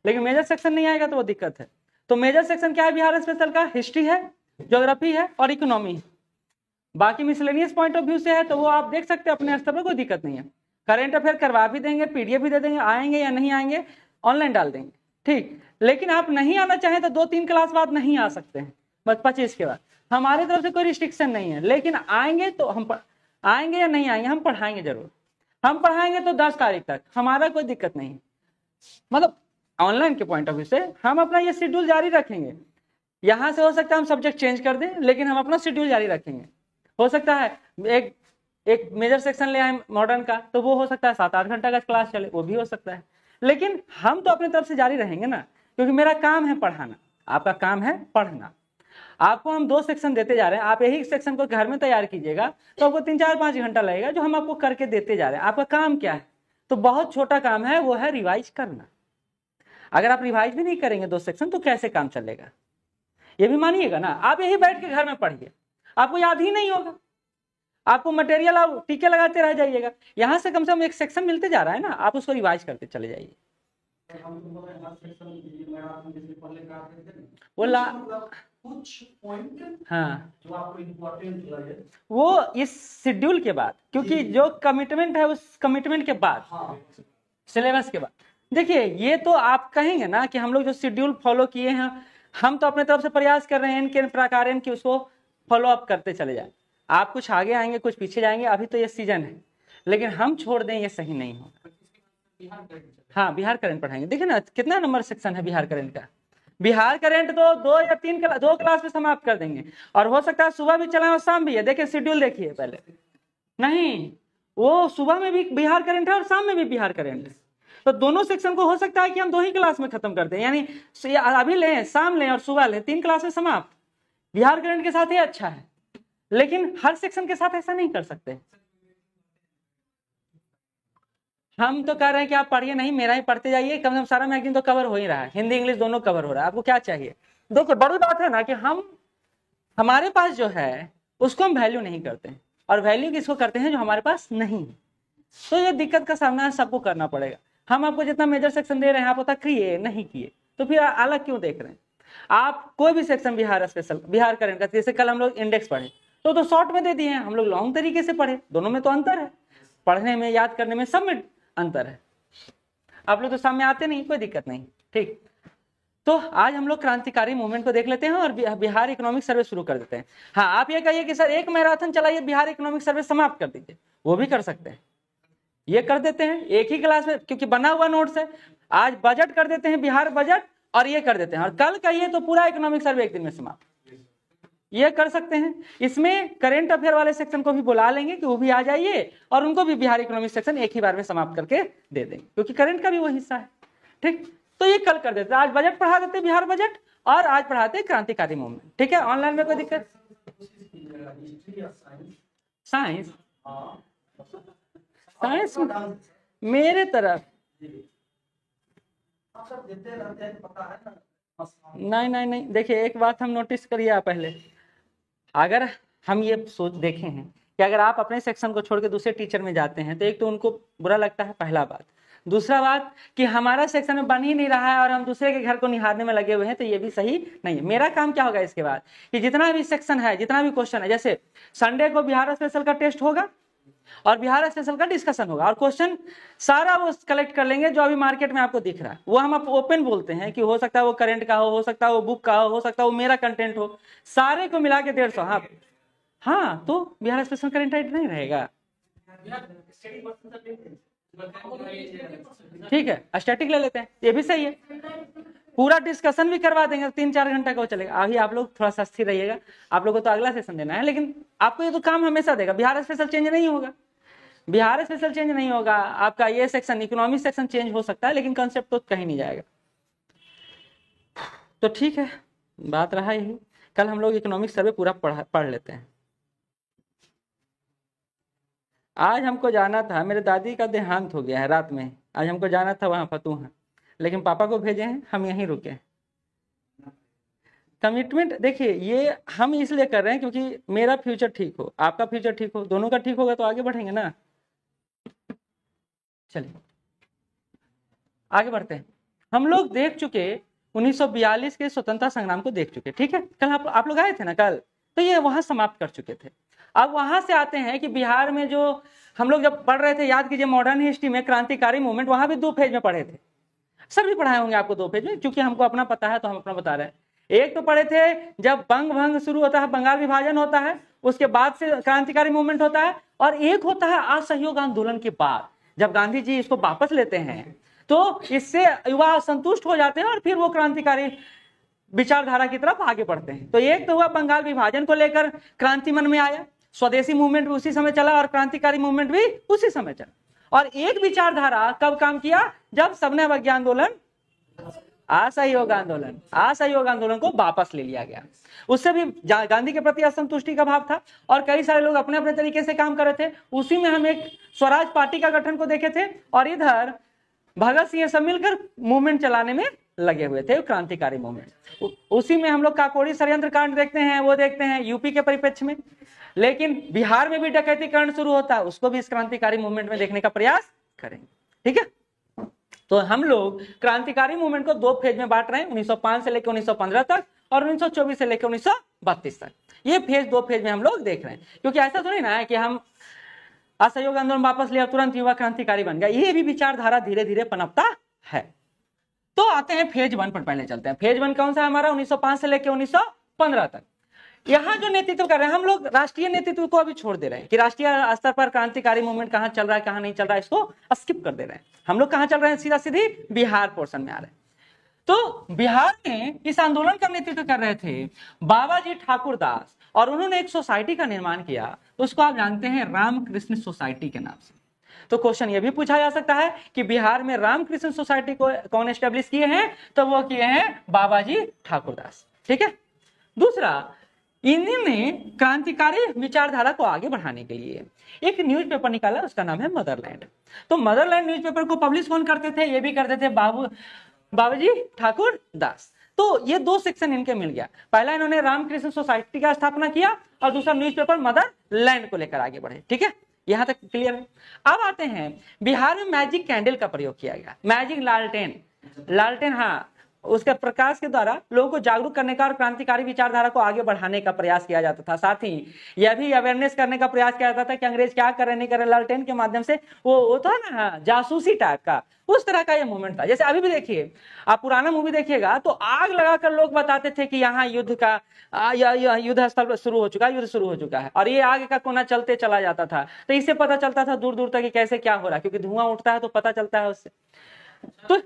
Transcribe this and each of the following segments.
लेकिन major section नहीं आएगा तो वो दिक्कत है। तो मेजर सेक्शन क्या है बिहार स्पेशल का? हिस्ट्री है, ज्योग्राफी है और इकोनॉमी है। बाकी मिसलेनियस पॉइंट ऑफ व्यू से है तो वो आप देख सकते हैं अपने स्तर पर, कोई दिक्कत नहीं है। करंट अफेयर करवा भी देंगे, पीडीएफ भी दे देंगे, आएंगे या नहीं आएंगे ऑनलाइन डाल देंगे, ठीक। लेकिन आप नहीं आना चाहें तो 2-3 क्लास बाद नहीं आ सकते हैं, बस 25 के बाद। हमारी तरफ से कोई रिस्ट्रिक्शन नहीं है, लेकिन आएंगे तो हम आएंगे या नहीं आएंगे, हम पढ़ाएंगे जरूर। हम पढ़ाएंगे तो 10 तारीख तक, हमारा कोई दिक्कत नहीं। मतलब ऑनलाइन के पॉइंट ऑफ व्यू से हम अपना ये शेड्यूल जारी रखेंगे। यहां से हो सकता है हम सब्जेक्ट चेंज कर दें, लेकिन हम अपना शेड्यूल जारी रखेंगे। हो सकता है एक मेजर सेक्शन ले आए मॉडर्न का, तो वो हो सकता है 7-8 घंटा का क्लास चले, वो भी हो सकता है। लेकिन हम तो अपनी तरफ से जारी रहेंगे ना, क्योंकि मेरा काम है पढ़ाना, आपका काम है पढ़ना। आपको हम 2 सेक्शन देते जा रहे हैं, आप यही सेक्शन को घर में तैयार कीजिएगा तो आपको 3-4-5 घंटा लगेगा, जो हम आपको करके देते जा रहे हैं। आपका काम क्या है? तो बहुत छोटा काम है, वो है रिवाइज करना। अगर आप रिवाइज भी नहीं करेंगे 2 सेक्शन तो कैसे काम चलेगा? ये भी मानिएगा ना। आप यही बैठ के घर में पढ़िए, आपको याद ही नहीं होगा, आपको मटेरियल आप टीके लगाते रह जाइएगा। यहां से कम एक सेक्शन मिलते जा रहा है ना, आप उसको रिवाइज करते चले जाइए। कुछ पॉइंट हाँ जो आपको इम्पोर्टेंट लगे वो इस शेड्यूल के बाद, क्योंकि जो कमिटमेंट है उस कमिटमेंट के बाद, सिलेबस के बाद। देखिए ये तो आप कहेंगे ना कि हम लोग जो शेड्यूल फॉलो किए हैं, हम तो अपने तरफ से प्रयास कर रहे हैं इनके प्रकार की उसको फॉलो अप करते चले जाए। आप कुछ आगे आएंगे, कुछ पीछे जाएंगे, अभी तो ये सीजन है, लेकिन हम छोड़ दें ये सही नहीं होगा। हाँ बिहार करंट पढ़ाएंगे। देखिए ना कितना नंबर सेक्शन है बिहार करंट का। बिहार करंट तो 2 या 3 2 क्लास में समाप्त कर देंगे, और हो सकता है सुबह भी चलाएं और शाम भी है। देखिए शेड्यूल देखिए पहले, नहीं वो सुबह में भी बिहार करंट है और शाम में भी बिहार करंट है, तो दोनों सेक्शन को हो सकता है कि हम 2 ही क्लास में खत्म कर दें, यानी अभी लें, शाम लें और सुबह लें, 3 क्लास में समाप्त। बिहार करंट के साथ ये अच्छा है, लेकिन हर सेक्शन के साथ ऐसा नहीं कर सकते। हम तो कह रहे हैं कि आप पढ़िए नहीं, मेरा ही पढ़ते जाइए, कम से कम सारा मैगजीन तो कवर हो ही रहा है, हिंदी इंग्लिश दोनों कवर हो रहा है। आपको क्या चाहिए? देखिए बड़ी बात है ना कि हमारे पास जो है उसको हम वैल्यू नहीं करते हैं, और वैल्यू किसको करते हैं? जो हमारे पास नहीं है। तो ये दिक्कत का सामना सबको करना पड़ेगा। हम आपको जितना मेजर सेक्शन दे रहे हैं आप उतना किए नहीं किए, तो फिर अलग क्यों देख रहे हैं? आप कोई भी section Bihar special, Bihar current का, जैसे कल हम लोग इंडेक्स पढ़े तो शॉर्ट में दे दिए हैं, हम लोग लॉन्ग तरीके से पढ़े, दोनों में तो अंतर है, पढ़ने में, याद करने में, सब में अंतर है। आप लोग तो सामने आते नहीं, कोई दिक्कत नहीं, ठीक। तो आज हम लोग क्रांतिकारी मूवमेंट को देख लेते हैं और बिहार इकोनॉमिक सर्वे शुरू कर देते हैं। हाँ आप ये कहिए कि सर एक मैराथन चलाइए, बिहार इकोनॉमिक सर्वे समाप्त कर दीजिए, वो भी कर सकते हैं, ये कर देते हैं एक ही क्लास में, क्योंकि बना हुआ नोट्स है। आज बजट कर देते हैं, बिहार बजट, और ये कर देते हैं, और कल कहिए तो पूरा इकोनॉमिक सर्वे एक दिन में समाप्त, ये कर सकते हैं। इसमें करेंट अफेयर वाले सेक्शन को भी बुला लेंगे कि वो भी आ जाइए, और उनको भी बिहार इकोनॉमिक सेक्शन एक ही बार में समाप्त करके दे देंगे, क्योंकि करंट का भी वो हिस्सा है, ठीक। तो ये कल कर देते, आज बजट पढ़ा देते बिहार बजट, और आज पढ़ाते क्रांतिकारी मूवमेंट, ठीक है। ऑनलाइन में कोई दिक्कत? साइंस, साइंस मेरे तरफ नहीं, देखिए एक बात हम नोटिस करिए आप पहले, अगर हम ये सोच देखे हैं कि अगर आप अपने सेक्शन को छोड़ के दूसरे टीचर में जाते हैं तो एक तो उनको बुरा लगता है, पहला बात। दूसरा बात कि हमारा सेक्शन में बन ही नहीं रहा है और हम दूसरे के घर को निहारने में लगे हुए हैं, तो ये भी सही नहीं है। मेरा काम क्या होगा इसके बाद कि जितना भी सेक्शन है, जितना भी क्वेश्चन है, जैसे संडे को बिहार स्पेशल का टेस्ट होगा और बिहार स्पेशल का डिस्कशन होगा, और क्वेश्चन सारा वो कलेक्ट कर लेंगे जो अभी मार्केट में आपको दिख रहा है, वो हम ओपन बोलते हैं कि हो सकता है वो करंट का हो सकता है वो बुक का हो सकता है वो मेरा कंटेंट हो, सारे को मिला के 150। हाँ तो बिहार स्पेशल करंट राइट नहीं रहेगा, ठीक है, स्टैटिक ले लेते हैं, ये भी सही है। पूरा डिस्कशन भी करवा देंगे, 3-4 घंटा का वो चलेगा। अभी आप लोग थोड़ा सा स्थिर रहिएगा, आप लोगों को तो अगला सेशन देना है, लेकिन आपको ये तो काम हमेशा देगा। बिहार स्पेशल चेंज नहीं होगा, बिहार स्पेशल चेंज नहीं होगा, आपका ये सेक्शन इकोनॉमिक सेक्शन चेंज हो सकता है, लेकिन कंसेप्ट तो कहीं नहीं जाएगा। तो ठीक है, बात रहा यही, कल हम लोग इकोनॉमिक सर्वे पूरा पढ़ लेते हैं। आज हमको जाना था, मेरे दादी का देहांत हो गया है रात में, आज हमको जाना था वहाँ फतूहा, लेकिन पापा को भेजे हैं, हम यहीं रुके। कमिटमेंट देखिए ये हम इसलिए कर रहे हैं क्योंकि मेरा फ्यूचर ठीक हो, आपका फ्यूचर ठीक हो, दोनों का ठीक होगा तो आगे बढ़ेंगे ना। चलिए आगे बढ़ते हैं। हम लोग देख चुके 1942 के स्वतंत्रता संग्राम को देख चुके, ठीक है, कल आप लोग आए थे ना कल, तो ये वहां समाप्त कर चुके थे। अब वहां से आते हैं कि बिहार में जो हम लोग जब पढ़ रहे थे, याद कीजिए मॉडर्न हिस्ट्री में क्रांतिकारी मूवमेंट, वहां भी 2 फेज में पढ़े थे, सर भी पढ़ाए होंगे आपको 2 फेज में, क्योंकि हमको अपना पता है तो हम अपना बता रहे हैं। एक तो पढ़े थे जब बंग भंग शुरू होता है, बंगाल विभाजन होता है, उसके बाद से क्रांतिकारी मूवमेंट होता है, और एक होता है असहयोग आंदोलन के बाद, जब गांधी जी इसको वापस लेते हैं तो इससे युवा संतुष्ट हो जाते हैं और फिर वो क्रांतिकारी विचारधारा की तरफ आगे बढ़ते हैं। तो एक तो हुआ बंगाल विभाजन को लेकर क्रांति मन में आया, स्वदेशी मूवमेंट भी उसी समय चला और क्रांतिकारी मूवमेंट भी उसी समय चला। और एक विचारधारा कब काम किया, जब सबने अवज्ञा आंदोलन, असहयोग आंदोलन को वापस ले लिया गया। उससे भी गांधी के प्रति असंतुष्टि का भाव था और कई सारे लोग अपने अपने तरीके से काम कर रहे थे। उसी में हम एक स्वराज पार्टी का गठन को देखे थे और इधर भगत सिंह सब मिलकर मूवमेंट चलाने में लगे हुए थे, क्रांतिकारी मूवमेंट। उसी में हम लोग काकोरी षड्यंत्र कांड देखते हैं, वो देखते हैं यूपी के परिप्रेक्ष्य में। लेकिन बिहार में भी डकैती कांड शुरू होता है, उसको भी इस क्रांतिकारी मूवमेंट में देखने का प्रयास करेंगे, ठीक है। तो हम लोग क्रांतिकारी मूवमेंट को 2 फेज में बांट रहे हैं, 1905 से लेकर 1915 तक और 1924 से लेकर 1932 तक। ये फेज 2 फेज में हम लोग देख रहे हैं, क्योंकि ऐसा थोड़ी ना है कि हम असहयोग आंदोलन वापस लिया तुरंत युवा क्रांतिकारी बन गया, ये भी विचारधारा धीरे धीरे पनपता है। तो आते हैं फेज 1 पर, पहले चलते हैं। फेज 1 कौन सा है हमारा, 1905 से लेकर 1915 तक। यहाँ जो नेतृत्व कर रहे हैं हम लोग, राष्ट्रीय नेतृत्व को अभी छोड़ दे रहे हैं कि राष्ट्रीय स्तर पर क्रांतिकारी मूवमेंट कहाँ चल रहा है कहाँ नहीं चल रहा है, इसको स्किप कर दे रहे हैं। हम लोग कहाँ चल रहे हैं, सीधा सीधी बिहार पोर्शन में आ रहे हैं। तो बिहार में इस आंदोलन का नेतृत्व कर रहे थे बाबा जी ठाकुर दास, और उन्होंने एक सोसाइटी का निर्माण किया, उसको आप जानते हैं रामकृष्ण सोसाइटी के नाम से। तो क्वेश्चन ये भी पूछा जा सकता है कि बिहार में रामकृष्ण सोसाइटी को कौन एस्टेब्लिश किए हैं, तो वो किए हैं बाबा जी ठाकुर दास, ठीक है। दूसरा, इन्होंने क्रांतिकारी विचारधारा को आगे बढ़ाने के लिए एक न्यूज़पेपर निकाला, उसका नाम है मदरलैंड। तो मदरलैंड न्यूज़पेपर को पब्लिश कौन करते थे, ये भी करते थे बाबा जी ठाकुर दास। तो ये 2 सेक्शन इनके मिल गया, पहला इन्होंने रामकृष्ण सोसाइटी का स्थापना किया और दूसरा न्यूज़पेपर मदरलैंड को लेकर आगे बढ़े, ठीक है, यहां तक क्लियर है। अब आते हैं बिहार में मैजिक कैंडल का प्रयोग किया गया, मैजिक लालटेन, हाँ, उसके प्रकाश के द्वारा लोगों को जागरूक करने का और क्रांतिकारी विचारधारा को आगे बढ़ाने का प्रयास किया जाता था। साथ ही यह भी अवेयरनेस करने का प्रयास किया जाता था कि अंग्रेज क्या कर रहे नहीं कर रहे, लालटेन के माध्यम से वो था ना, जासूसी टाइप का, उस तरह का ये मूवमेंट था। जैसे अभी भी देखिए, आप पुराना मूवी देखिएगा तो आग लगाकर लोग बताते थे कि यहाँ युद्ध स्थल शुरू हो चुका है, युद्ध शुरू हो चुका है, और ये आग का कोना चलते चला जाता था। तो इससे पता चलता था दूर दूर तक कि कैसे क्या हो रहा है, क्योंकि धुआं उठता है तो पता चलता है उससे। तो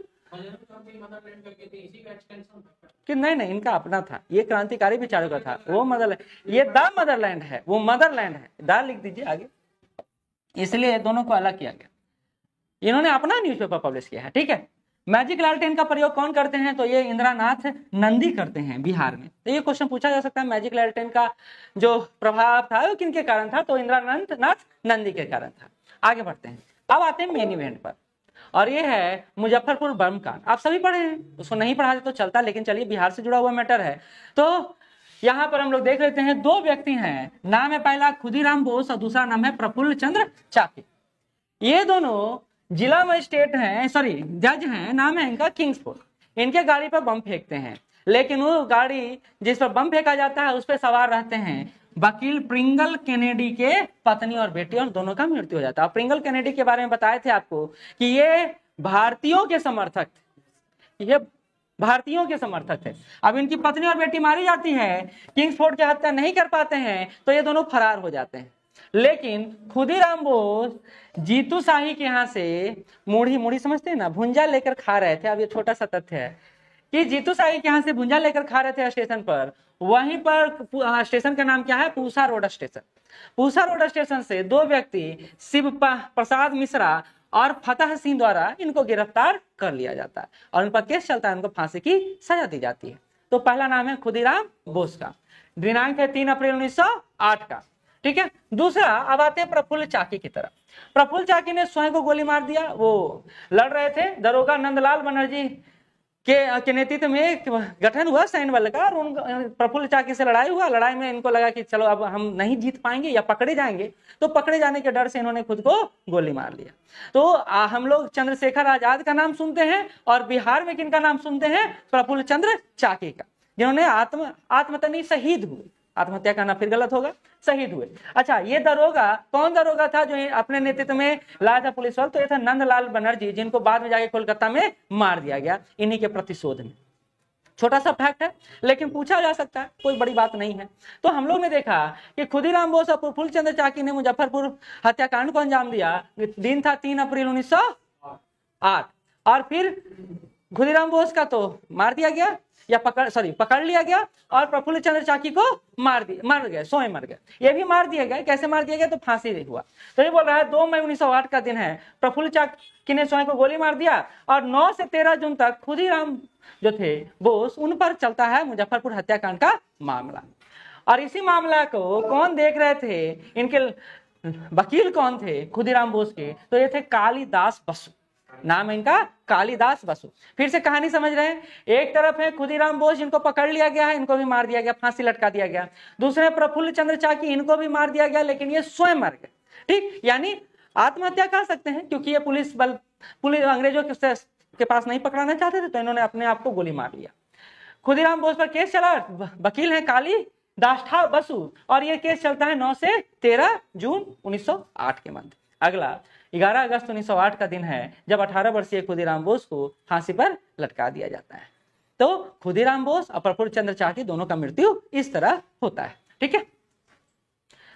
कि नहीं, इनका अपना था, ये क्रांतिकारी विचारों का था, वो मदरलैंड, ये द मदरलैंड है, वो मदरलैंड है, द लिख दीजिए आगे, इसलिए दोनों को अलग किया गया। इन्होंने अपना न्यूज़पेपर पब्लिश किया है, ठीक है। मैजिक लालटेन का प्रयोग कौन करते हैं, तो ये इंदिरानाथ नंदी करते हैं बिहार में। तो ये क्वेश्चन पूछा जा सकता है, मैजिक लालटेन का जो प्रभाव था वो किनके कारण था, तो इंदिरानाथ नंदी के कारण था। आगे बढ़ते हैं, अब आते हैं मेन इवेंट पर, और ये है मुजफ्फरपुर बम कांड। आप सभी पढ़े हैं, उसको नहीं पढ़ाते तो चलता, लेकिन चलिए बिहार से जुड़ा हुआ मैटर है। तो यहाँ पर हम लोग देख लेते हैं, 2 व्यक्ति हैं, नाम है पहला खुदीराम बोस और दूसरा नाम है प्रफुल्ल चंद्र चाकी। ये दोनों जिला मजिस्ट्रेट हैं, सॉरी जज हैं, नाम है इनका किंग्सफोर्ड। इनके गाड़ी पर बम फेंकते हैं, लेकिन वो गाड़ी जिस पर बम फेंका जाता है उस पर सवार रहते हैं वकील प्रिंगल केनेडी के पत्नी और बेटी, और दोनों का मृत्यु हो जाता है। प्रिंगल केनेडी के बारे में बताए थे आपको कि ये भारतीयों के समर्थक थे, अब इनकी पत्नी और बेटी मारी जाती है, किंग्सफोर्ड की हत्या नहीं कर पाते हैं, तो ये दोनों फरार हो जाते हैं। लेकिन खुदीराम बोस जीतू शाही के यहाँ से मुढ़ी समझते हैं ना, भुंजा लेकर खा रहे थे। अब ये छोटा सा तथ्य है कि जीतू शाही के यहाँ से भुंजा लेकर खा रहे थे स्टेशन पर, वहीं पर स्टेशन का नाम क्या है, Pusa road station. Pusa road station से 2 व्यक्ति शिव प्रसाद मिश्रा और फतेह सिंह द्वारा इनको गिरफ्तार कर लिया जाता है और उन पर केस चलता है, उनको फांसी की सजा दी जाती है। तो पहला नाम है खुदीराम बोस का, दिनांक है 3 अप्रैल 1908 का, ठीक है। दूसरा, अब आते हैं प्रफुल्ल चाकी की तरफ। प्रफुल्ल चाकी ने स्वयं को गोली मार दिया, वो लड़ रहे थे, दरोगा नंदलाल बनर्जी के नेतृत्व में गठन हुआ सैन्य बल का, और उन प्रफुल्ल चाकी से लड़ाई हुआ। लड़ाई में इनको लगा कि चलो अब हम नहीं जीत पाएंगे या पकड़े जाएंगे, तो पकड़े जाने के डर से इन्होंने खुद को गोली मार लिया। तो हम लोग चंद्रशेखर आजाद का नाम सुनते हैं, और बिहार में किनका नाम सुनते हैं? प्रफुल्ल चंद्र चाकी का, जिन्होंने आत्मतनी शहीद हुए। आत्महत्या करना फिर गलत होगा, शहीद हुए। अच्छा, ये दरोगा कौन दरोगा था जो अपने नेतृत्व में लाया था पुलिस बल? तो ये था नंदलाल बनर्जी, जिनको बाद में जाके कोलकाता में मार दिया गया इन्हीं के प्रतिशोध में। छोटा सा फैक्ट है, लेकिन पूछा जा सकता है, कोई बड़ी बात नहीं है। तो हम लोग ने देखा कि खुदीराम बोस और प्रफुल्ल चंद्र चाकी ने मुजफ्फरपुर हत्याकांड को अंजाम दिया। दिन था 3 अप्रैल 1908, और फिर खुदीराम बोस का तो मार दिया गया, या पकड़ लिया गया, और प्रफुल्ल चंद्र चाकी को मर गए, स्वयं मर गए। ये भी मार दिया गया। कैसे मार दिया गया? तो फांसी हुआ। तो ये बोल रहा है 2 मई 1908 का दिन है, प्रफुल्ल चाकी ने स्वयं को गोली मार दिया, और 9 से 13 जून तक खुदीराम जो थे बोस, उन पर चलता है मुजफ्फरपुर हत्याकांड का मामला। और इसी मामला को कौन देख रहे थे? इनके वकील कौन थे खुदीराम बोस के? तो ये थे कालिदास बसु, नाम है इनका कालिदास बसु। फिर से कहानी समझ रहे हैं? एक तरफ है खुदीराम बोस, जिनको पकड़ लिया गया है, इनको भी मार दिया गया, फांसी लटका दिया गया। दूसरे प्रफुल्ल चंद्र चाकी, इनको भी मार दिया गया, लेकिन ये स्वयं मर गए। ठीक, यानी आत्महत्या कह सकते हैं, क्योंकि ये पुलिस अंग्रेजों के पास नहीं पकड़ाना चाहते थे, तो इन्होंने अपने आप को गोली मार लिया। खुदीराम बोस पर केस चला, वकील है कालिदास बसु, और ये केस चलता है 9 से 13 जून 1908 के मध्य। अगला 11 अगस्त 1908 का दिन है, जब 18 वर्षीय खुदीराम बोस को फांसी पर लटका दिया जाता है। तो खुदीराम बोस और प्रफुल्ल चंद्र चाकी दोनों का मृत्यु इस तरह होता है। ठीक है,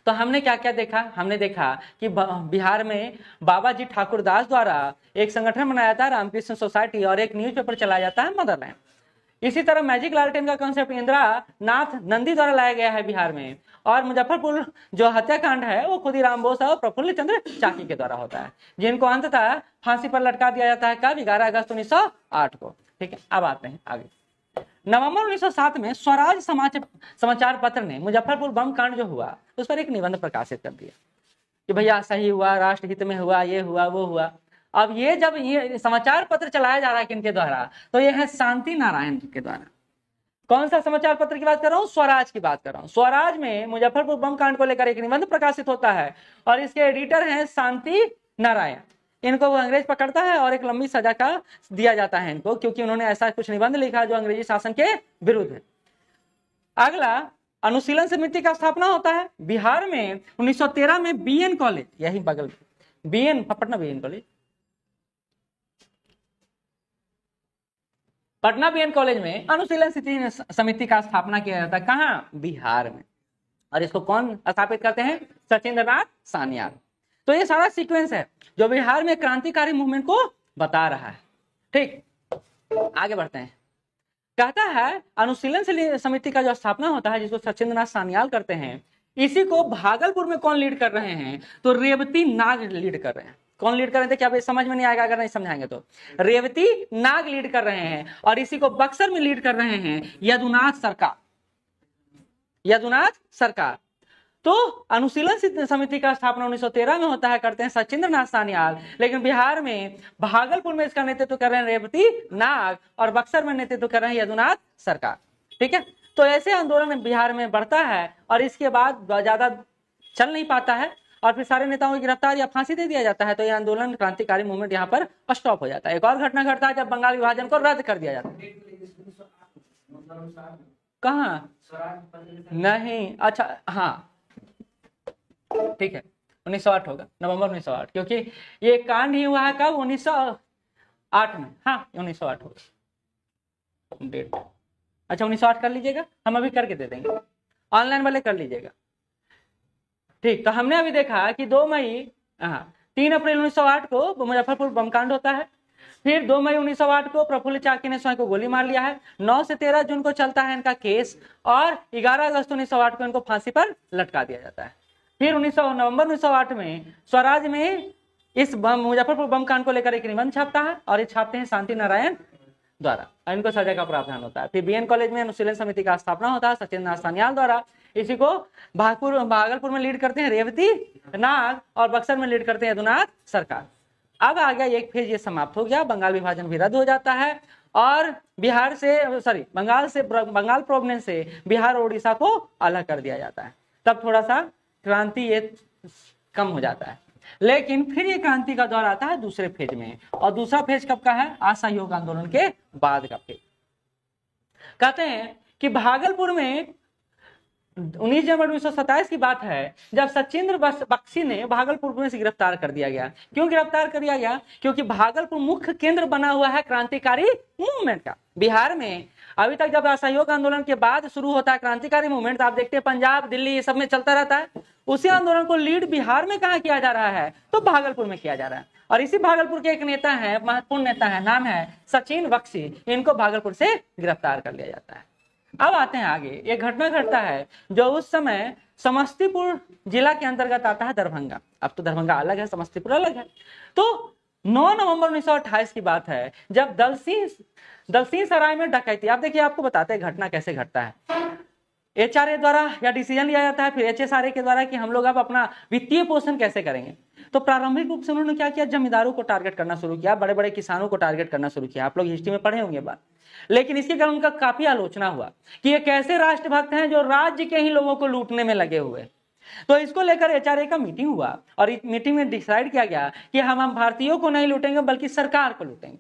तो हमने क्या क्या देखा? हमने देखा कि बिहार में बाबा जी ठाकुरदास द्वारा एक संगठन बनाया था, रामकृष्ण सोसाइटी, और एक न्यूज़पेपर चलाया जाता है, मदरलैंड। इसी तरह मैजिक लालटेन का कॉन्सेप्ट इंदिरा नाथ नंदी द्वारा लाया गया है बिहार में। और मुजफ्फरपुर जो हत्याकांड है वो खुदीराम बोस और प्रफुल्ल चंद्र चाकी के द्वारा होता है, जिनको अंततः फांसी पर लटका दिया जाता है। कब? 11 अगस्त 1908 को। ठीक है, अब आते हैं आगे। नवंबर 1907 में स्वराज समाचार पत्र ने मुजफ्फरपुर बम कांड जो हुआ उस पर एक निबंध प्रकाशित कर दिया कि भैया सही हुआ, राष्ट्रहित में हुआ, ये हुआ, वो हुआ। अब ये जब ये समाचार पत्र चलाया जा रहा है किनके द्वारा? तो ये है शांति नारायण के द्वारा। कौन सा समाचार पत्र की बात कर रहा हूँ? स्वराज की बात कर रहा हूँ। स्वराज में मुजफ्फरपुर बम कांड को लेकर एक निबंध प्रकाशित होता है, और इसके एडिटर हैं शांति नारायण। इनको वो अंग्रेज पकड़ता है और एक लंबी सजा का दिया जाता है इनको, क्योंकि उन्होंने ऐसा कुछ निबंध लिखा जो अंग्रेजी शासन के विरुद्ध है। अगला अनुशीलन समिति का स्थापना होता है बिहार में 1913 में। बीएन कॉलेज, यही बगल में BN, Patna BN college, Patna BN college में अनुशीलन समिति का स्थापना किया जाता है। कहाँ? बिहार में। और इसको कौन स्थापित करते हैं? सचिंद्रनाथ सान्याल। तो ये सारा सीक्वेंस है जो बिहार में क्रांतिकारी मूवमेंट को बता रहा है। ठीक, आगे बढ़ते हैं। कहता है अनुशीलन समिति का जो स्थापना होता है, जिसको सचिंद्रनाथ सान्याल करते हैं, इसी को भागलपुर में कौन लीड कर रहे हैं? तो रेवती नाग लीड कर रहे हैं। कौन लीड कर रहे थे? क्या भाई समझ में नहीं आएगा अगर नहीं समझाएंगे तो? रेवती नाग लीड कर रहे हैं। और इसी को बक्सर में लीड कर रहे हैं यदुनाथ सरकार। यदुनाथ सरकार। तो अनुशीलन समिति का स्थापना 1913 में होता है, करते हैं सचिंद्रनाथ सान्याल। लेकिन बिहार में भागलपुर में इसका नेतृत्व कर रहे हैं रेवती नाग, और बक्सर में नेतृत्व कर रहे हैं यदुनाथ सरकार। ठीक है, तो ऐसे आंदोलन बिहार में बढ़ता है, और इसके बाद ज्यादा चल नहीं पाता है, और फिर सारे नेताओं की गिरफ्तार या फांसी दे दिया जाता है। तो यह आंदोलन, क्रांतिकारी मूवमेंट यहाँ पर स्टॉप हो जाता है। एक और घटना घटता है जब बंगाल विभाजन को रद्द कर दिया जाता है। कहाँ? नहीं, अच्छा हाँ ठीक है, 1908 होगा, नवंबर 1908, क्योंकि ये कांड ही हुआ है कब? 1908 में। हाँ 1908 होगा डेट। अच्छा 1908 कर लीजिएगा, हम अभी करके दे देंगे, ऑनलाइन वाले कर लीजिएगा। ठीक, तो हमने अभी देखा कि 2 मई 3 अप्रैल 1908 को मुजफ्फरपुर बम कांड होता है। फिर 2 मई 1908 को प्रफुल्ल चाकी ने स्वयं को गोली मार लिया है। 9 से 13 जून को चलता है इनका केस, और 11 अगस्त 1908 को इनको फांसी पर लटका दिया जाता है। फिर नवंबर 1908 में स्वराज में इस मुजफ्फरपुर बम कांड को लेकर एक निबंध छापता है, और ये छापते हैं शांति नारायण द्वारा, इनको सजा का प्रावधान होता है। फिर बीएन कॉलेज में अनुशीलन समिति का स्थापना होता है सचिंद्रनाथ सान्याल द्वारा। इसी को भागलपुर में लीड करते हैं रेवती नाग, और बक्सर में लीड करते हैं यदुनाथ सरकार। अब आ गया एक फेज, ये समाप्त हो गया, बंगाल विभाजन भी रद्द हो जाता है, और बिहार से बंगाल प्रोविंस से बिहार और उड़ीसा को अलग कर दिया जाता है। तब थोड़ा सा क्रांति ये कम हो जाता है, लेकिन फिर ये क्रांति का दौर आता है दूसरे फेज में। और दूसरा फेज कब का है? असहयोग आंदोलन के बाद का फेज। कहते हैं कि भागलपुर में 19 जनवरी 1927 की बात है जब सचिंद्र बख्शी ने भागलपुर में से गिरफ्तार कर दिया गया। क्यों गिरफ्तार कर दिया गया? क्योंकि भागलपुर मुख्य केंद्र बना हुआ है क्रांतिकारी मूवमेंट का। बिहार में अभी तक जब असहयोग आंदोलन के बाद शुरू होता है क्रांतिकारी मूवमेंट, तो आप देखते हैं पंजाब, दिल्ली ये सब में चलता रहता है। उसी आंदोलन को लीड बिहार में कहाँ किया जा रहा है? तो भागलपुर में किया जा रहा है। और इसी भागलपुर के एक नेता है, महत्वपूर्ण नेता है, नाम है सचिन बख्शी। इनको भागलपुर से गिरफ्तार कर लिया जाता है। अब आते हैं आगे। ये घटना घटता है जो उस समय समस्तीपुर जिला के अंतर्गत आता है दरभंगा। अब तो दरभंगा अलग है, समस्तीपुर अलग है। तो 9 नवंबर 1928 की बात है जब दलसिंह सराय में डकैती। आप देखिए, आपको बताते हैं घटना कैसे घटता है। HRA द्वारा या डिसीजन लिया जाता है, फिर HSRA के द्वारा कि हम लोग अब अपना वित्तीय पोषण कैसे करेंगे। तो प्रारंभिक रूप से उन्होंने क्या किया? जमींदारों को टारगेट करना शुरू किया, बड़े बड़े किसानों को टारगेट करना शुरू किया। आप लोग हिस्ट्री में पढ़े होंगे बात। लेकिन इसके कारण उनका काफी आलोचना हुआ कि ये कैसे राष्ट्रभक्त हैं जो राज्य के ही लोगों को लूटने में लगे हुए। तो इसको लेकर HRA का मीटिंग हुआ और इस मीटिंग में डिसाइड किया गया कि हम भारतीयों को नहीं लूटेंगे बल्कि सरकार को लूटेंगे।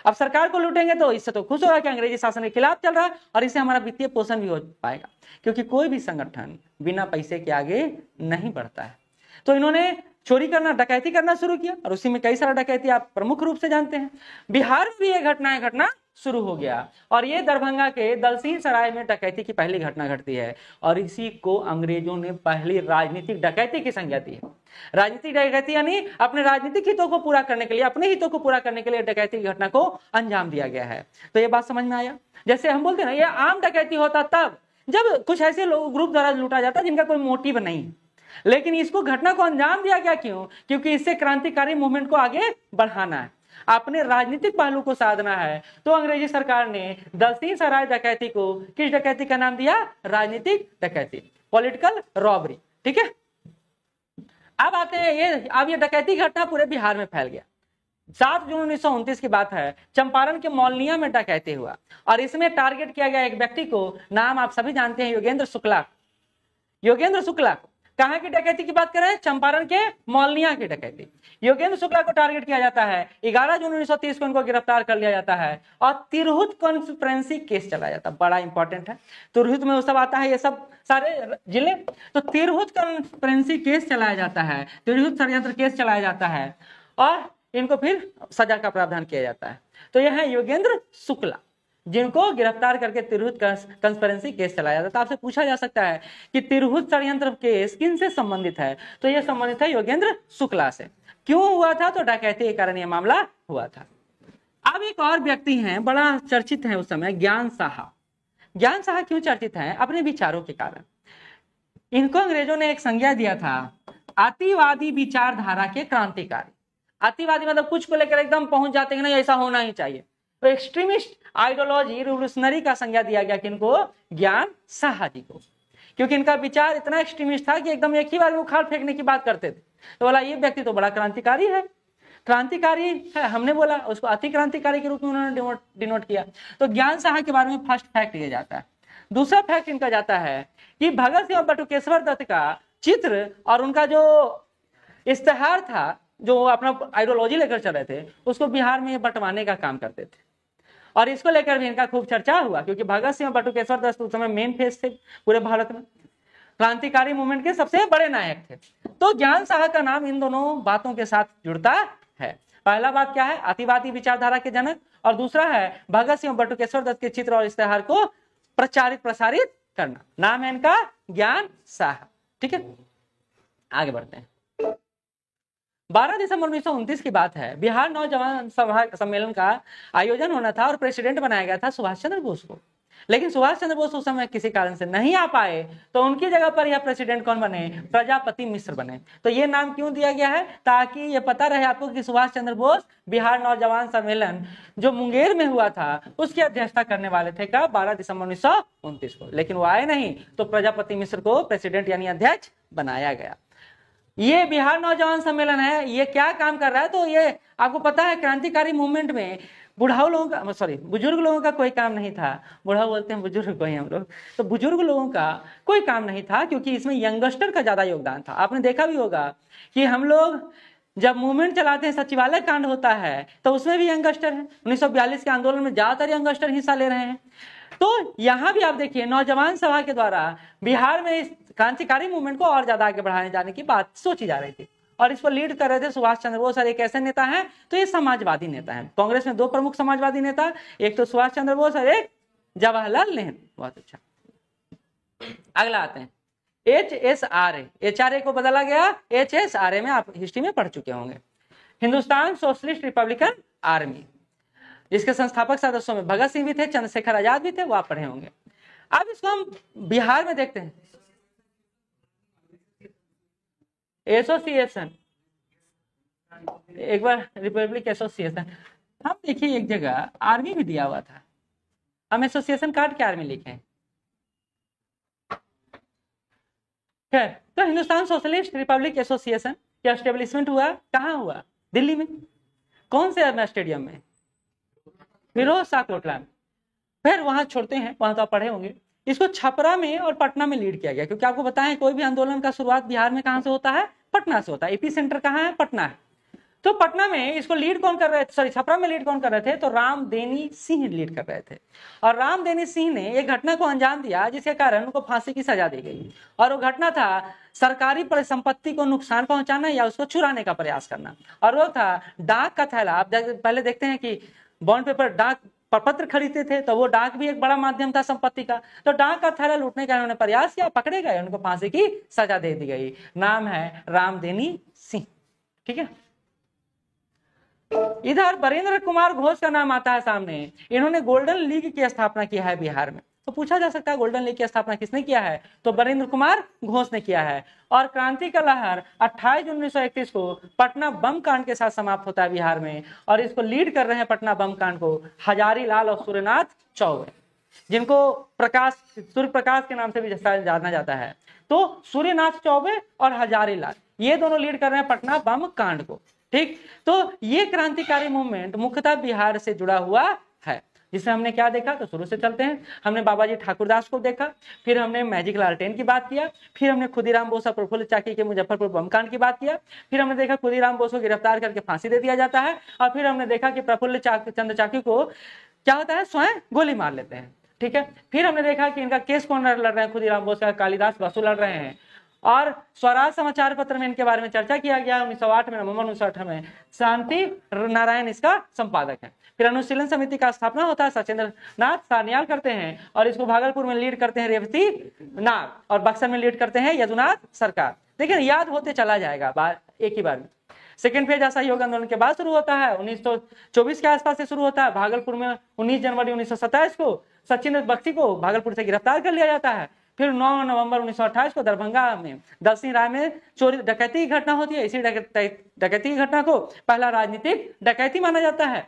अब सरकार को लूटेंगे तो इससे तो खुश होगा कि अंग्रेजी शासन के खिलाफ चल रहा है और इससे हमारा वित्तीय पोषण भी हो पाएगा, क्योंकि कोई भी संगठन बिना पैसे के आगे नहीं बढ़ता है। तो इन्होंने चोरी करना, डकैती करना शुरू किया और उसी में कई सारा डकैती आप प्रमुख रूप से जानते हैं। बिहार में भी ये घटना शुरू हो गया और ये दरभंगा के दलसिंह सराय में डकैती की पहली घटना घटती है और इसी को अंग्रेजों ने पहली राजनीतिक डकैती की संज्ञा दी है। राजनीतिक डकैती यानी अपने राजनीतिक हितों को पूरा करने के लिए, अपने हितों को पूरा करने के लिए डकैती की घटना को अंजाम दिया गया है। तो ये बात समझ में आया? जैसे हम बोलते हैं ना, ये आम डकैती होता तब जब कुछ ऐसे लोग ग्रुप द्वारा लूटा जाता जिनका कोई मोटिव नहीं, लेकिन इसको घटना को अंजाम दिया गया। क्यों? क्योंकि इससे क्रांतिकारी मूवमेंट को आगे बढ़ाना है, अपने राजनीतिक पहलू को साधना है। तो अंग्रेजी सरकार ने दलसिंह सराय डकैती को किस डकैती का नाम दिया? राजनीतिक डकैती, पॉलिटिकल रॉबरी। ठीक है, अब आते हैं ये डकैती घटना पूरे बिहार में फैल गया। 7 जून 1929 की बात है, चंपारण के मौलनिया में डकैती हुआ और इसमें टारगेट किया गया एक व्यक्ति को, नाम आप सभी जानते हैं, योगेंद्र शुक्ला। योगेंद्र शुक्ला कहाँ की डकैती की बात कर रहे हैं? चंपारण के मौलनिया की डकैती। योगेंद्र शुक्ला को टारगेट किया जाता है। 11 जून 1930 को इनको गिरफ्तार कर लिया जाता है और तिरहुत कॉन्स्पिरेंसी केस चलाया जाता है। बड़ा इंपॉर्टेंट है, तिरहुत में वो सब आता है, ये सब सारे जिले। तो तिरहुत कॉन्स्पिरेंसी केस चलाया जाता है, तिरहुत षड्यंत्र केस चलाया जाता है और इनको फिर सजा का प्रावधान किया जाता है। तो यह है योगेंद्र शुक्ला, जिनको गिरफ्तार करके तिरहुत कॉन्स्पिरेंसी केस चलाया जाता है। आपसे पूछा जा सकता है कि तिरहुत षड्यंत्र केस किन से संबंधित है? तो यह संबंधित है योगेंद्र शुक्ला से। क्यों हुआ था? तो डकैती के कारण यह मामला हुआ था। अब एक और व्यक्ति हैं, बड़ा चर्चित है उस समय, ज्ञान साहा। ज्ञान साहा क्यों चर्चित है? अपने विचारों के कारण। इनको अंग्रेजों ने एक संज्ञा दिया था, अतिवादी विचारधारा के क्रांतिकारी। अतिवादी मतलब कुछ को लेकर एकदम पहुंच जाते हैं ना, ऐसा होना ही चाहिए। तो एक्सट्रीमिस्ट आइडियोलॉजी, रिवोल्यूशनरी का संज्ञा दिया गया किनको? ज्ञान साहा जी को, क्योंकि इनका विचार इतना एक्सट्रीमिस्ट था कि एकदम एक ही बार में उखाड़ फेंकने की बात करते थे। तो बोला ये व्यक्ति तो बड़ा क्रांतिकारी है, क्रांतिकारी है, हमने बोला उसको अति क्रांतिकारी के रूप में उन्होंने डिनोट किया। तो ज्ञान साहा के बारे में फर्स्ट फैक्ट ये जाता है। दूसरा फैक्ट इनका जाता है कि भगत सिंह और बटुकेश्वर दत्त का चित्र और उनका जो इश्तेहार था, जो अपना आइडियोलॉजी लेकर चल रहे थे, उसको बिहार में बंटवाने का काम करते थे और इसको लेकर भी इनका खूब चर्चा हुआ, क्योंकि भगत सिंह और बटुकेश्वर दत्त उस समय मेन फेस थे पूरे भारत में, क्रांतिकारी मूवमेंट के सबसे बड़े नायक थे। तो ज्ञान साहा का नाम इन दोनों बातों के साथ जुड़ता है। पहला बात क्या है? अतिवादी विचारधारा के जनक, और दूसरा है भगत सिंह और बटुकेश्वर दत्त के चित्र और इश्तेहार को प्रसारित करना। नाम है इनका ज्ञान साहा। ठीक है, आगे बढ़ते हैं। 12 दिसंबर 1929 की बात है, बिहार नौजवान सभा सम्मेलन का आयोजन होना था और प्रेसिडेंट बनाया गया था सुभाष चंद्र बोस को। लेकिन सुभाष चंद्र बोस उस समय किसी कारण से नहीं आ पाए, तो उनकी जगह पर यह प्रेसिडेंट कौन बने? प्रजापति मिश्र बने। तो ये नाम क्यों दिया गया है? ताकि ये पता रहे आपको कि सुभाष चंद्र बोस बिहार नौजवान सम्मेलन जो मुंगेर में हुआ था उसकी अध्यक्षता करने वाले थे कब? 12 दिसंबर 1929 को। लेकिन वो आए नहीं, तो प्रजापति मिश्र को प्रेसिडेंट यानी अध्यक्ष बनाया गया। ये बिहार नौजवान सम्मेलन है, ये क्या काम कर रहा है? तो ये आपको पता है, क्रांतिकारी मूवमेंट में बुढ़ाऊ लोगों का, सॉरी, बुजुर्ग लोगों का कोई काम नहीं था, बुढ़ाऊ बोलते हैं बुजुर्ग को ही हम लोग, तो बुजुर्ग लोगों का कोई काम नहीं था, क्योंकि इसमें यंगस्टर का ज्यादा योगदान था। आपने देखा भी होगा कि हम लोग जब मूवमेंट चलाते हैं, सचिवालय कांड होता है, तो उसमें भी यंगस्टर है। 1942 के आंदोलन में ज्यादातर यंगस्टर हिस्सा ले रहे हैं। तो यहाँ भी आप देखिए, नौजवान सभा के द्वारा बिहार में इस क्रांतिकारी मूवमेंट को और ज्यादा आगे बढ़ाने जाने की बात सोची जा रही थी, और इसको लीड कर रहे थे सुभाष चंद्र बोस। और एक ऐसे नेता हैं, तो ये समाजवादी नेता हैं। कांग्रेस में दो प्रमुख समाजवादी नेता, एक तो सुभाष चंद्र बोस और एक जवाहरलाल नेहरू। बहुत अच्छा, अगला आते हैं HSRA। HRA को बदला गया HSRA में, आप हिस्ट्री में पढ़ चुके होंगे। हिंदुस्तान सोशलिस्ट रिपब्लिकन आर्मी, जिसके संस्थापक सदस्यों में भगत सिंह भी थे, चंद्रशेखर आजाद भी थे, वो आप पढ़े होंगे। अब इसको हम बिहार में देखते हैं। एसोसिएशन, एक बार रिपब्लिक एसोसिएशन, हम देखिए एक जगह आर्मी भी दिया हुआ था, हम एसोसिएशन काट के आर्मी लिखे। खैर, तो हिंदुस्तान सोशलिस्ट रिपब्लिक एसोसिएशन का एस्टेब्लिशमेंट हुआ, कहाँ हुआ? दिल्ली में। कौन से स्टेडियम में? फिरोज शाह कोटला में। फिर वहां छोड़ते हैं, वहां तो आप पढ़े होंगे। इसको छपरा में और पटना में लीड किया गया, क्योंकि आपको बताएं कोई भी आंदोलन का शुरुआत बिहार में कहां से होता है? पटना से होता है। एपी सेंटर कहां है? पटना है। तो पटना में इसको लीड कौन कर रहे थे, सॉरी छपरा में लीड कौन कर रहे थे? तो रामदेनी सिंह लीड कर रहे थे। और रामदेनी सिंह ने एक घटना को अंजाम दिया, जिसके कारण उनको फांसी की सजा दी गई। और वो घटना था सरकारी परिसंपत्ति को नुकसान पहुंचाना या उसको चुराने का प्रयास करना। और वो था डाक का थैला। आप पहले देखते हैं कि बॉन्ड पेपर, डाक पत्र खरीदते थे, तो वो डाक भी एक बड़ा माध्यम था संपत्ति का। तो डाक का थैला लूटने का उन्होंने प्रयास किया, पकड़े गए, उनको फांसी की सजा दे दी गई। नाम है रामदेनी सिंह। ठीक है। इधर बरेंद्र कुमार घोष का नाम आता है सामने। इन्होंने गोल्डन लीग की स्थापना की है बिहार में। तो पूछा जा सकता है गोल्डन लीग की स्थापना किसने किया है? तो बरेंद्र कुमार घोष ने किया है। और क्रांति का लहर 28 जून 1931 को पटना बम कांड के साथ समाप्त होता है बिहार में। और इसको लीड कर रहे हैं पटना बम कांड को हजारी लाल और सूर्यनाथ चौबे, जिनको सूर्य प्रकाश के नाम से भी जाना जाता है। तो सूर्यनाथ चौबे और हजारी लाल, ये दोनों लीड कर रहे हैं पटना बम कांड को। ठीक, तो ये क्रांतिकारी मूवमेंट मुख्यतः बिहार से जुड़ा हुआ है। जिसमें हमने क्या देखा, तो शुरू से चलते हैं। हमने बाबा जी ठाकुरदास को देखा, फिर हमने मैजिक लालटेन की बात किया, फिर हमने खुदीराम बोस और प्रफुल्ल चाकी के मुजफ्फरपुर बम कांड की बात किया, फिर हमने देखा खुदीराम बोस को गिरफ्तार करके फांसी दे दिया जाता है, और फिर हमने देखा कि प्रफुल्ल चंद्र चाकी को क्या होता है, स्वयं गोली मार लेते हैं। ठीक है। फिर हमने देखा कि इनका केस कौन लड़ रहे हैं, खुदीराम बोस का कालिदास बसु लड़ रहे हैं। और स्वराज समाचार पत्र में इनके बारे में चर्चा किया गया 1908 में, नवंबर 1908 में। शांति नारायण इसका संपादक है। फिर अनुशीलन समिति का स्थापना होता है, सचिंद्र नाथ सान्याल करते हैं, और इसको भागलपुर में लीड करते हैं रेवती नाग, और बक्सर में लीड करते हैं यदुनाथ सरकार। देखिए याद होते चला जाएगा एक ही बार में। सेकेंड फेज असहयोग आंदोलन के बाद शुरू होता है, 1924 के आसपास से शुरू होता है। भागलपुर में 19 जनवरी 1927 को सचिंद्र बख्शी को भागलपुर से गिरफ्तार कर लिया जाता है। फिर 9 नवंबर 1928 को दरभंगा में दल सिंह राय में चोरी डकैती की घटना होती है। इसी डकैती की घटना को पहला राजनीतिक डकैती माना जाता है।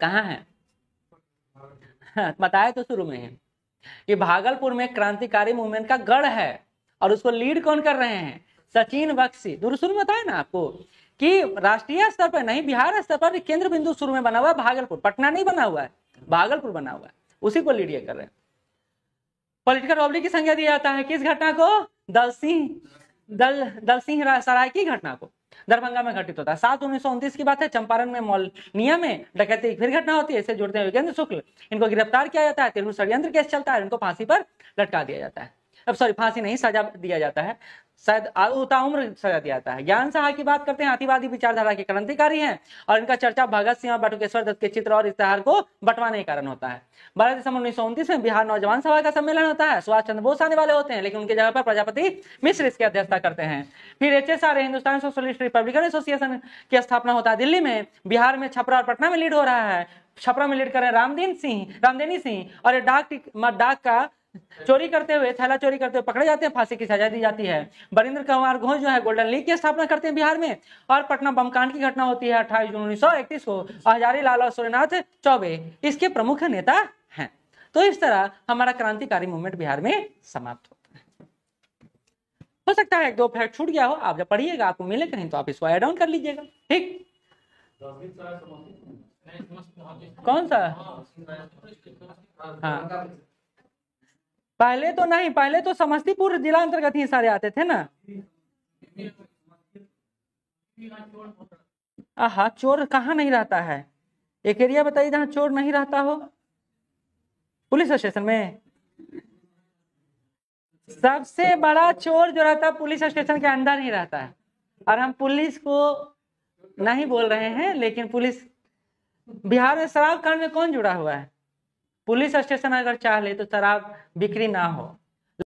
कहाँ है? बताया तो शुरू में है, ये भागलपुर में क्रांतिकारी मूवमेंट का गढ़ है। और उसको लीड कौन कर रहे हैं? सचिन बख्शी। शुरू में बताया ना आपको कि राष्ट्रीय स्तर पर नहीं, बिहार स्तर पर केंद्र बिंदु शुरू में बना हुआ है भागलपुर। पटना नहीं बना हुआ है, भागलपुर बना हुआ है, उसी को लीड कर रहे हैं। पॉलिटिकल रॉबरी की संज्ञा दिया जाता है किस घटना को? दल सिंह सराय की घटना को। दरभंगा में घटित होता है। 7 1929 की बात है। चंपारण में मौलनिया में डकैती फिर घटना होती है। इसे जोड़ते हैं योगेंद्र शुक्ल, इनको गिरफ्तार किया जाता है। तेलुगु षड्यंत्र केस चलता है, इनको फांसी पर लटका दिया जाता है। अब सॉरी, फांसी नहीं, सजा दिया जाता है, शायद उम्र सजा दिया जाता है। ज्ञान साहा की बात करते हैं, अतिवादी विचारधारा के क्रांतिकारी हैं, और इनका चर्चा भगत सिंह और बटुकेश्वर दत्त के चित्र और इश्तेहार को बंटवाने के कारण होता है। 12 दिसंबर 1929 में बिहार नौजवान सभा का सम्मेलन होता है। सुभाष चंद्र बोस आने वाले होते हैं, लेकिन उनकी जगह पर प्रजापति मिश्र इसकी अध्यक्षता करते हैं। फिर HSRA Hindustan socialist Republican association की स्थापना होता है दिल्ली में। बिहार में छपरा और पटना में लीड हो रहा है। छपरा में लीड कर रहे हैं रामदेनी सिंह, और ये डाक का चोरी करते हुए, थैला चोरी करते हुए पकड़े जाते हैं, फांसी की सजा दी जाती है। बरेंद्र कुमार घोष जो है गोल्डन लीग की स्थापना करते हैं बिहार में। और पटना बम कांड की घटना होती है 28 जून 1931 को। हजारी लाल और सूर्यनाथ चौबे इसके प्रमुख नेता हैं। तो इस तरह हमारा क्रांतिकारी मूवमेंट बिहार में समाप्त होता है। हो सकता है 1-2 फैक्ट छूट गया हो, आप जब पढ़िएगा आपको मिले कहीं तो आप इसको ऐड ऑन कर लीजिएगा। ठीक, कौन सा? हाँ, पहले तो नहीं, पहले तो समस्तीपुर जिला अंतर्गत ही सारे आते थे ना। हाँ, चोर कहाँ नहीं रहता है? एक एरिया बताइए जहाँ चोर नहीं रहता हो। पुलिस स्टेशन में सबसे बड़ा चोर जो रहता है पुलिस स्टेशन के अंदर ही रहता है। और हम पुलिस को नहीं बोल रहे हैं, लेकिन पुलिस, बिहार में शराब कांड में कौन जुड़ा हुआ है? पुलिस स्टेशन अगर चाह ले तो शराब बिक्री ना हो।